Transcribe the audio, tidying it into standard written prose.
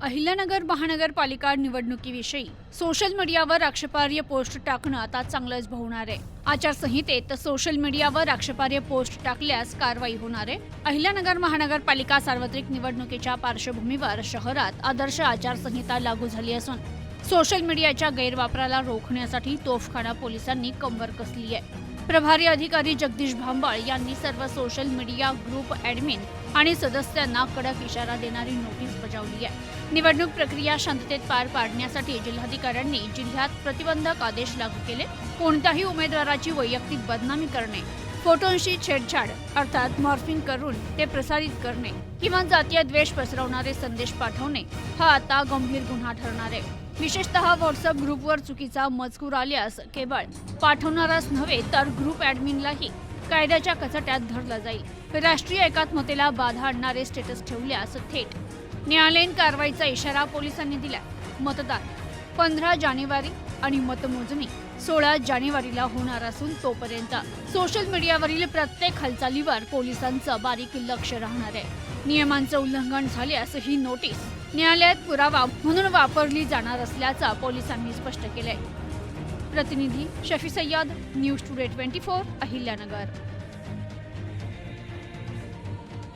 अहिल्यानगर महानगरपालिका निवडणुकीविषयी सोशल मीडियावर आक्षेपार्ह पोस्ट टाकणं आता चांगलंच होणार आहे। आचारसंहितेत सोशल मीडियावर आक्षेपार्ह पोस्ट टाकल्यास कारवाई होणार आहे। अहिल्यानगर महानगरपालिका सार्वत्रिक निवडणुकीच्या पार्श्वभूमीवर शहरात आदर्श आचारसंहिता लागू झाली असून सोशल मीडियाच्या गैरवापराला रोखण्यासाठी तोफखाना पोलिसांनी कंबर कसली आहे। प्रभारी अधिकारी जगदीश भांबळ यांनी सर्व सोशल मीडिया ग्रुप ॲडमिन आणि सदस्यांना कडक इशारा देणारी नोटीस बजावली आहे। निवडणूक प्रक्रिया शांततेत पार पाडण्यासाठी जिल्हाधिकाऱ्यांनी जिल्ह्यात प्रतिबंधक आदेश लागू केले। कोणत्याही उमेदवाराची वैयक्तिक बदनामी करणे, फोटोंशी छेडछाड अर्थात मॉर्फिंग करून ते प्रसारित करणे किंवा जातीय द्वेष पसरवणारे संदेश पाठवणे हा आता गंभीर गुन्हा ठरणार आहे। विशेषतः व्हॉट्सअप ग्रुपवर चुकीचा मजकूर आल्यास केवळ पाठवणाराच नव्हे तर ग्रुप ॲडमिनलाही कायद्याच्या कचट्यात धरलं जाईल। राष्ट्रीय एकात्मतेला बाधा आणणारे स्टेटस ठेवल्यास थेट न्यायालयीन कारवाईचा इशारा पोलिसांनी दिला। मतदान 15 जानेवारी आणि मतमोजणी 16 जानेवारीला होणार असून तोपर्यंत सोशल मीडियावरील प्रत्येक हालचालीवर पोलिसांचं बारीक लक्ष राहणार आहे। नियमांचं उल्लंघन झाल्यास ही नोटीस न्यायालयात पुरावा म्हणून वापरली जाणार असल्याचं पोलिसांनी स्पष्ट केलंय। प्रतिनिधी शफी सय्यद, न्यूज टुडे 24, अहिल्यानगर।